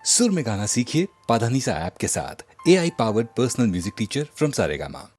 सुर में गाना सीखिए पाधानीसा ऐप के साथ। AI powered personal music teacher from Saregama.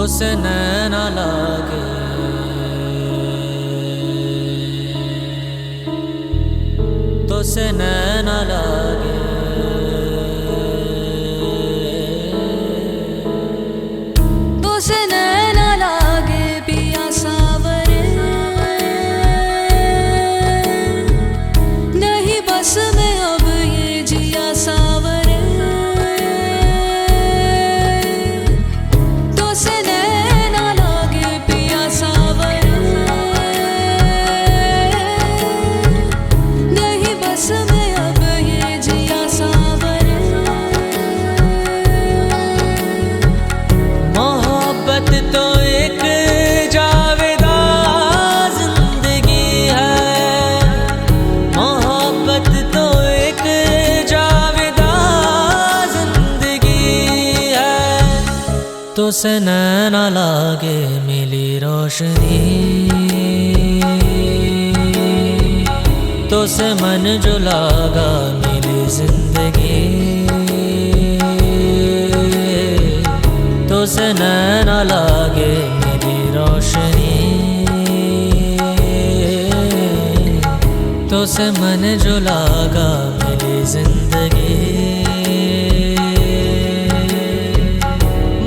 से नैना लागे तो से नैना लागे तो से नैना लागे मिली रोशनी, तो से मन जो लागा मिली जिंदगी, तो से नैना लागे मिली रोशनी, तो से मन जो लागा मिली जिंदगी।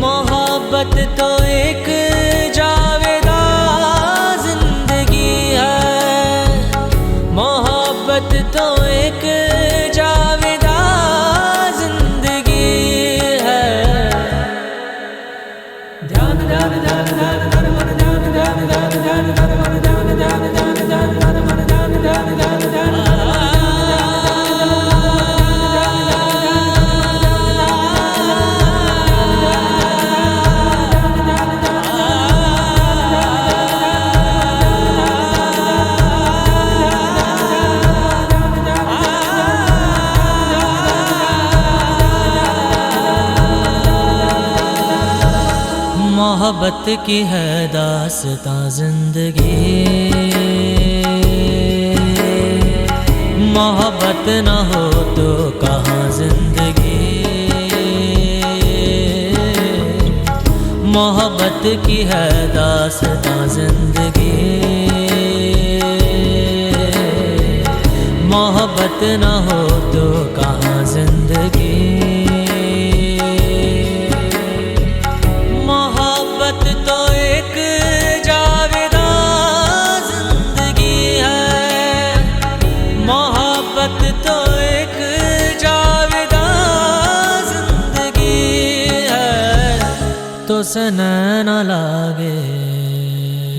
मोहब्बत तो एक जावेदा जिंदगी है, मोहब्बत तो एक जावेदा जिंदगी है। ध्यान ध्यान ध्यान ध्यान ध्यान मन ध्यान ध्यान ध्यान ध्यान ध्यान मन ध्यान ध्यान ध्यान ध्यान ध्यान मन ध्यान ध्यान ध्यान ध्यान मोहब्बत की है दास्तां जिंदगी, मोहब्बत न हो तो कहाँ जिंदगी। मोहब्बत की है दास्तां जिंदगी, मोहब्बत न हो तो कहाँ जिंदगी। मोहब्बत तो एक जावेदा जिंदगी है, मोहब्बत तो एक जावेदा जिंदगी है। तो से नैना लागे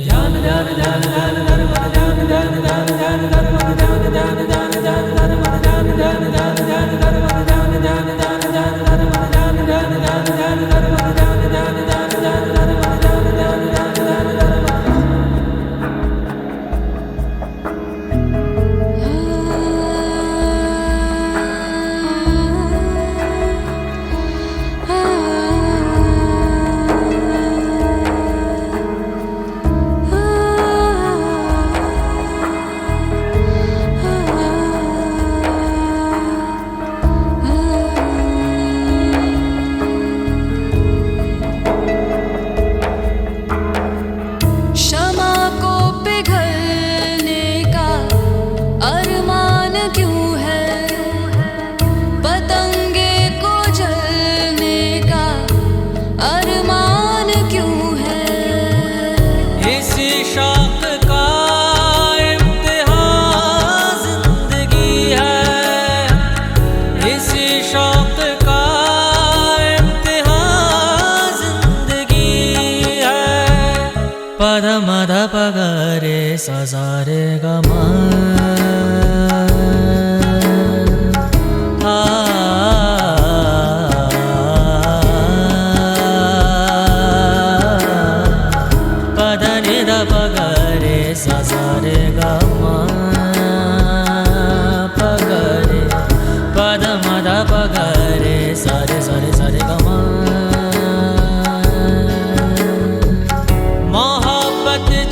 ध्यान ध्यान ध्यान ध्यान ध्यान मन ध्यान ध्यान ध्यान ध्यान ध्यान मन ध्यान ध्यान ध्यान ध्यान ध्यान मन ध्यान ध्यान ध्यान ध्यान ध्यान मन ध्यान ध्यान ध्यान ध्यान ध्यान मन ध्यान ध्यान ध्यान ध्यान ध्यान मन ध्यान ध्यान ध्यान ध्यान ध्यान मन ध्यान ध्यान ध्यान ध्यान ध्यान। पद मद पग रे सा सा रे ग म आ पद नि द पग रे सा सा रे ग म पग रे पद मद पग रे सा रे ग म।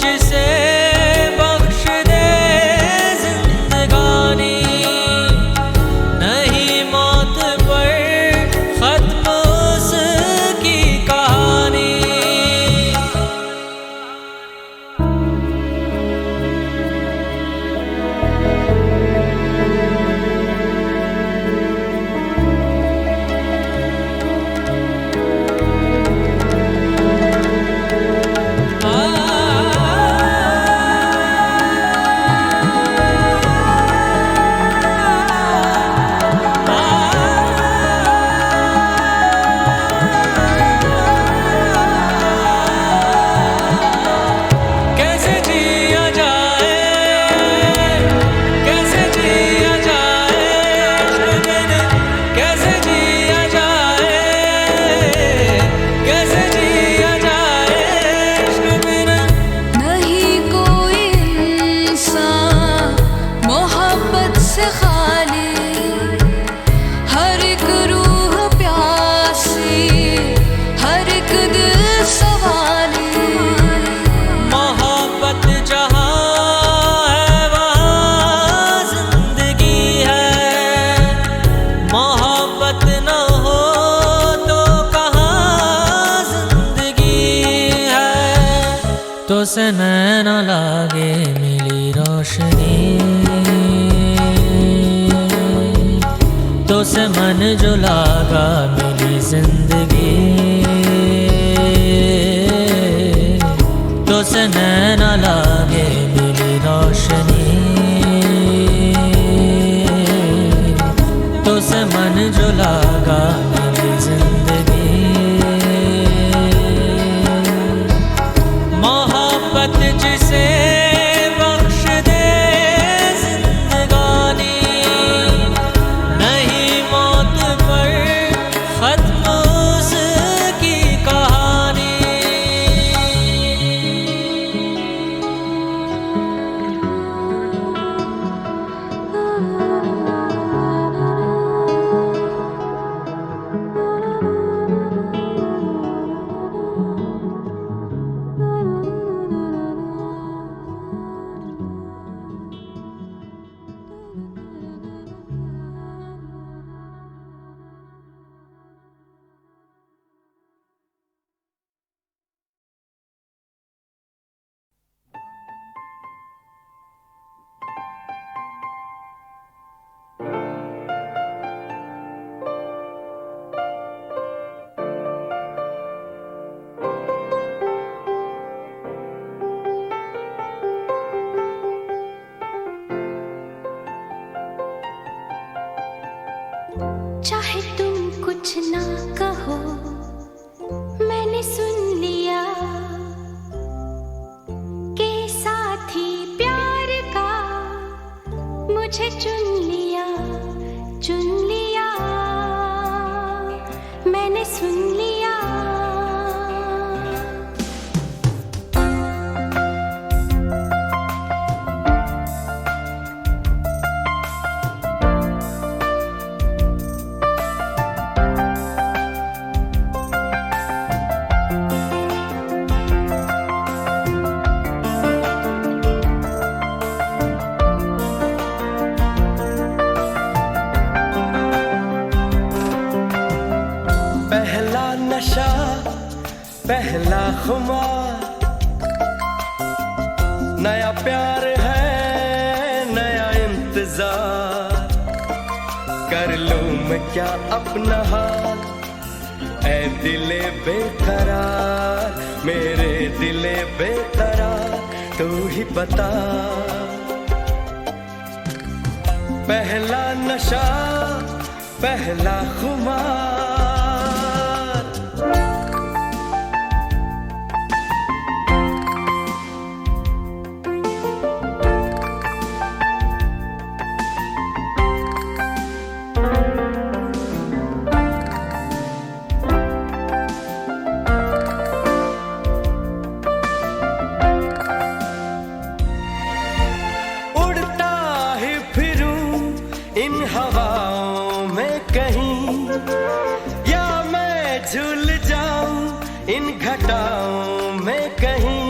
जिसे बख्श दे जिंदगानी, नहीं मौत पर खत्म उसकी कहानी। से नैना लागे मिली रोशनी, तो से मन जो लागा मिली जिंदगी, तो से नैना लागे मिली रोशनी, तो से मन जो लागा मिली जिंदगी। मोहब्बत जिसे बख्श दे जिंदगानी, नहीं मौत पर खत्म उसकी कहानी। चाहे तुम कुछ ना कहो, मैंने सुन लिया के साथी प्यार का मुझे चुन लिया, मैंने सुन लिया। पहला नशा पहला खुमार, नया प्यार है नया इंतजार, कर लूं मैं क्या अपना हाल, ऐ दिले बेकरार, मेरे दिले बेकरार, तू ही बता। पहला नशा पहला खुमार, इन हवाओं में कहीं, या मैं झूल जाऊं इन घटाओं में कहीं,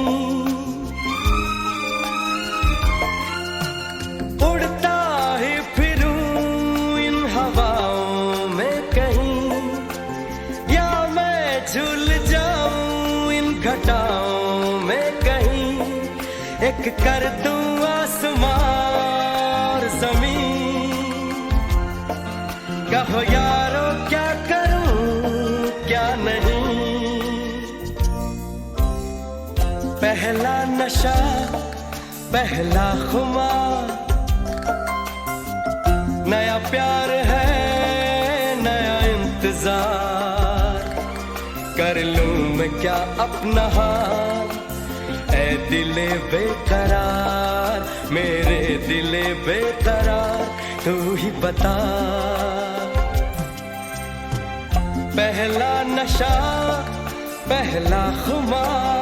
उड़ता ही फिरूं इन हवाओं में कहीं, या मैं झूल जाऊं इन घटाओं में कहीं, एक कर दूं आसमां और जमीन, कहो यारो क्या करूं क्या नहीं। पहला नशा पहला खुमार, नया प्यार है नया इंतजार, कर लूं मैं क्या अपना हाल, ऐ दिले बेकरार, मेरे दिले बेकरार, तू ही बता। पहला नशा पहला खुमार,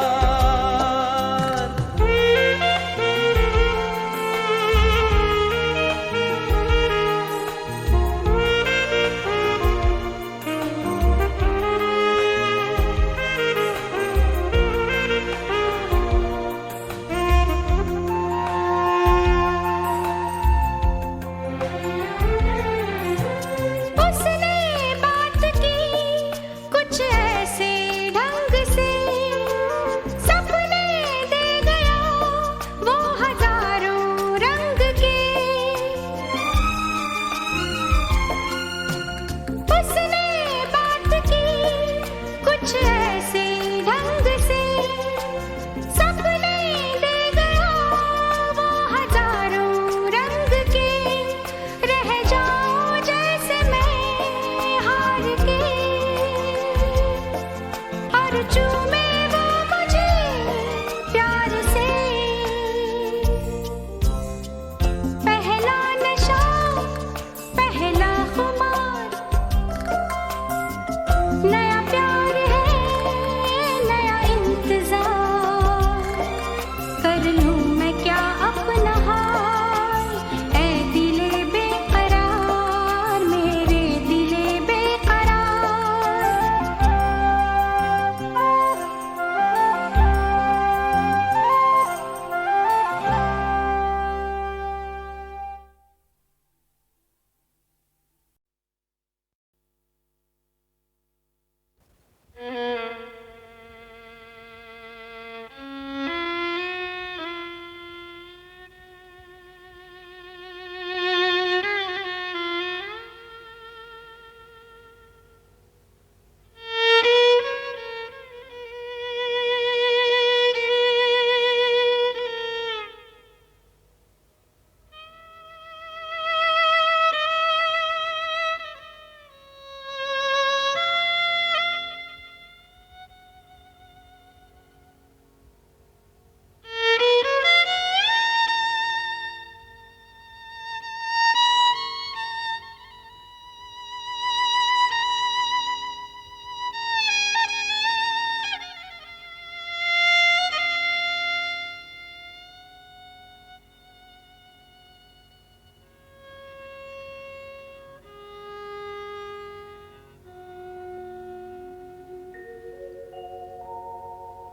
कुछ ऐसे ढंग से सब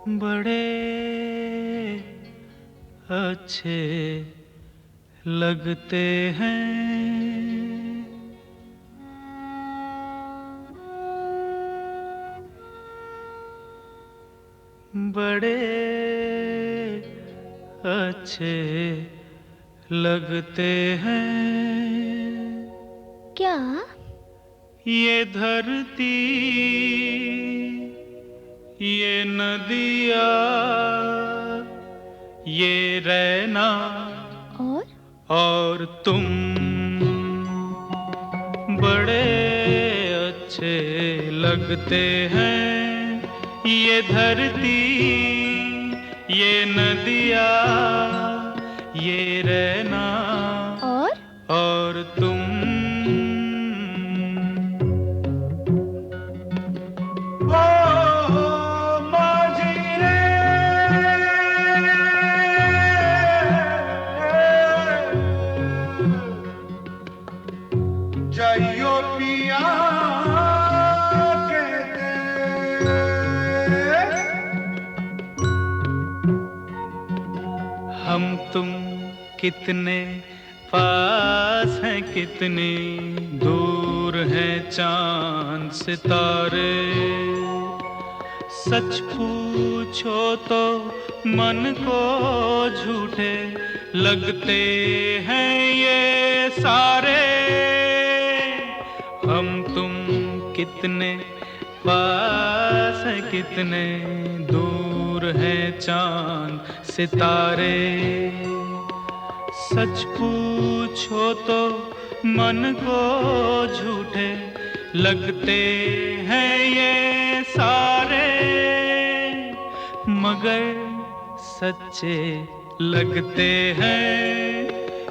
बड़े अच्छे लगते हैं। बड़े अच्छे लगते हैं। क्या? ये धरती, ये नदियाँ, ये रहना और तुम बड़े अच्छे लगते हैं। ये धरती, ये नदियाँ, ये रहना और तुम। जाइयो पिया कहते, हम तुम कितने पास हैं, कितनी दूर हैं चांद सितारे। सच पूछो तो मन को झूठे लगते हैं ये सारे। हम तुम कितने पास हैं, कितने दूर हैं चांद सितारे। सच पूछो तो मन को झूठे लगते हैं ये सारे। मगर सच्चे लगते हैं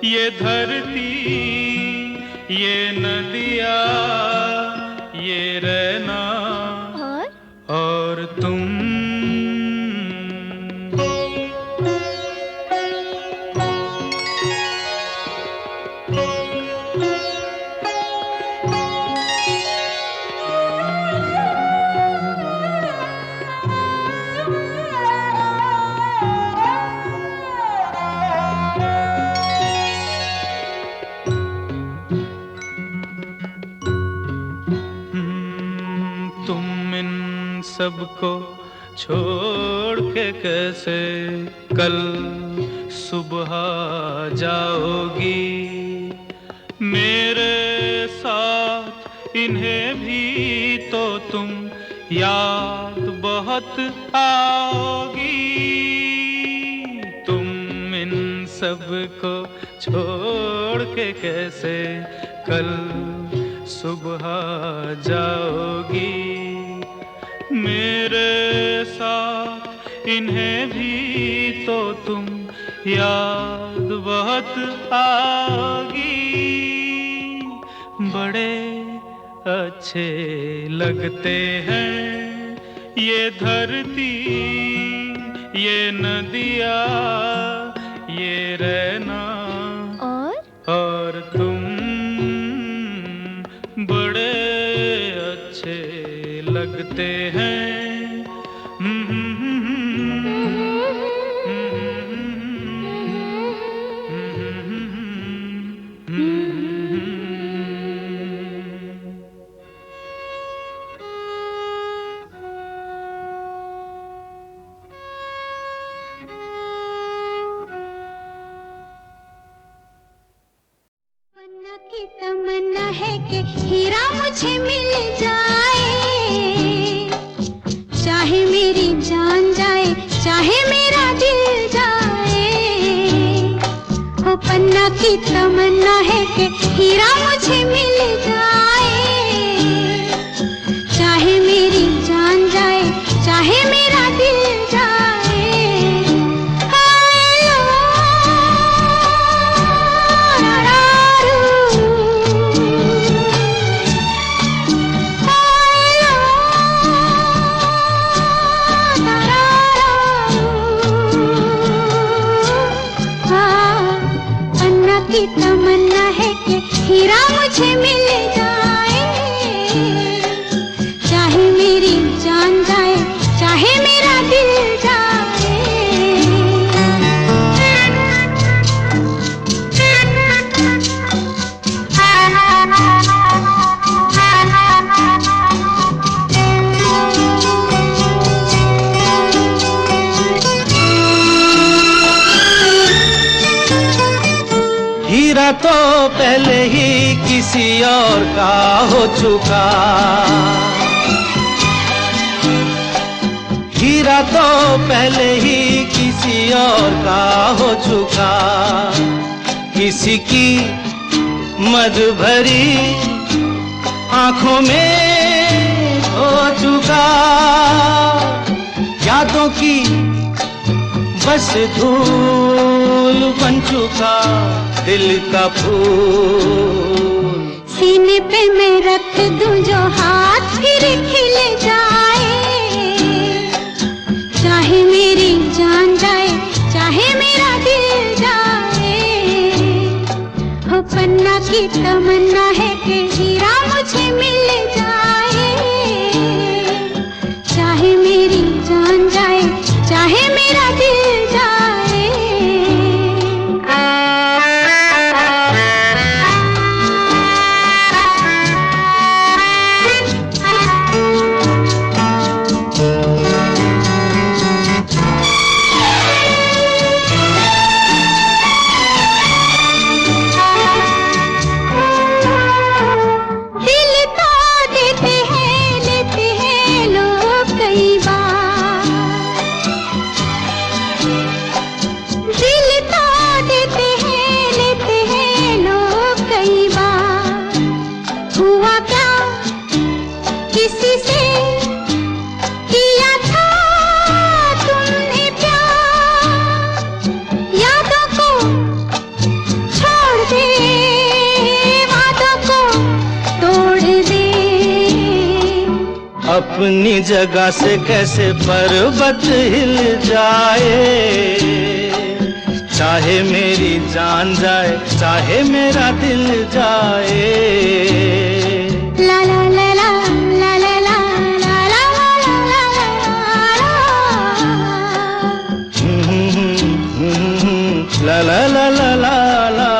ये धरती, ये नदियाँ, ये रहना और तुम। तुम इन सबको छोड़ के कैसे कल सुबह जाओगी। मेरे साथ इन्हें भी तो तुम याद बहुत आओगी। तुम इन सबको छोड़ के कैसे कल सुबह जाओगी। मेरे साथ इन्हें भी तो तुम याद बहुत आओगी। बड़े अच्छे लगते हैं ये धरती, ये नदियाँ, ये रहना और तुम बड़े अच्छे लगते हैं। की तमन्ना है कि हीरा मुझे मिल जाए, चाहे मेरी जान जाए, चाहे मेरा दिल जाए। ओ पन्ना की तमन्ना है कि हीरा मुझे मिल जाए, चाहे मेरी जान जाए, चाहे मेरा दिल जाए। की तमन्ना है कि हीरा मुझे मिल जाए। पहले ही किसी और का हो चुका, हीरा तो पहले ही किसी और का हो चुका, किसी की मद भरी आंखों में हो चुका, यादों की बस धूल बन चुका दिल का फूल। सीने पे मैं रख दूं जो हाथ फिर खिल जाए, चाहे मेरी जान जाए चाहे मेरा दिल जाए, हो पन्ना की तमन्ना है कि हीरा मुझे मिल जाए, चाहे मेरी जान जाए चाहे मेरा दिल जाए। अपनी जगह से कैसे पर्वत हिल जाए, चाहे मेरी जान जाए चाहे मेरा दिल जाए। ला ला ला ला ला ला ला ला ला ला ला ला ला ला ला ला ला।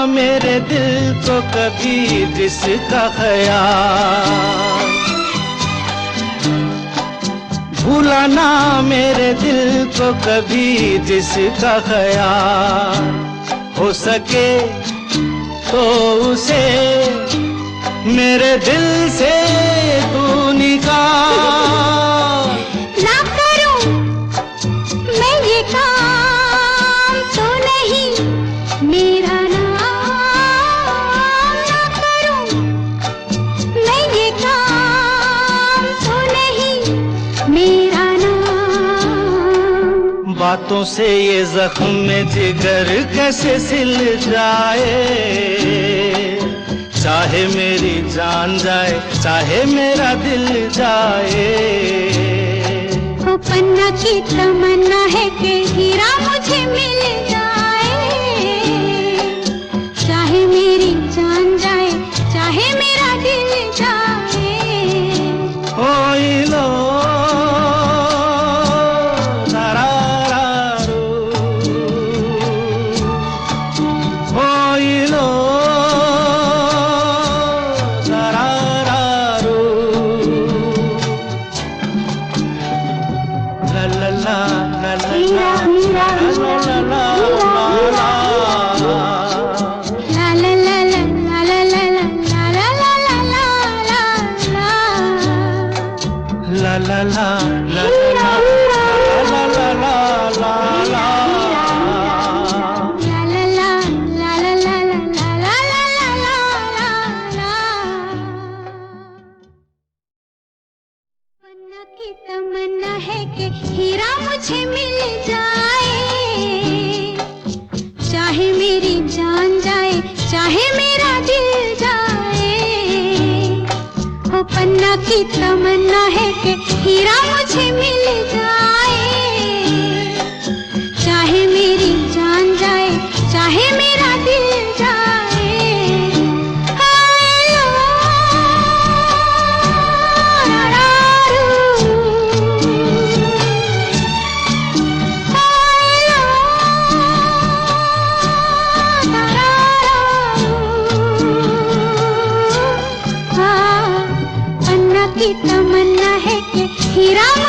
मेरे दिल को कभी जिसका ख्याल, भूलाना मेरे दिल को कभी जिसका ख्याल, हो सके तो उसे मेरे दिल से तू निकाल। ना करूं मैं ये काम तो नहीं मेरा बातों से ये जख्म में जिगर कैसे सिल जाए, चाहे मेरी जान जाए चाहे मेरा दिल जाए। वो पन्ना की तमन्ना है कि हीरा मुझे मिल जाए, चाहे मेरी जान जाए चाहे मेरा दिल जाए। ओ लो तमन्ना है कि हीरा मुझे मिल जाए, चाहे मेरी जान जाए चाहे मेरा दिल जाए। हो पन्ना की तमन्ना है कि हीरा मुझे मिल जाए, चाहे मेरी जान जाए चाहे मेरा दिल जाए।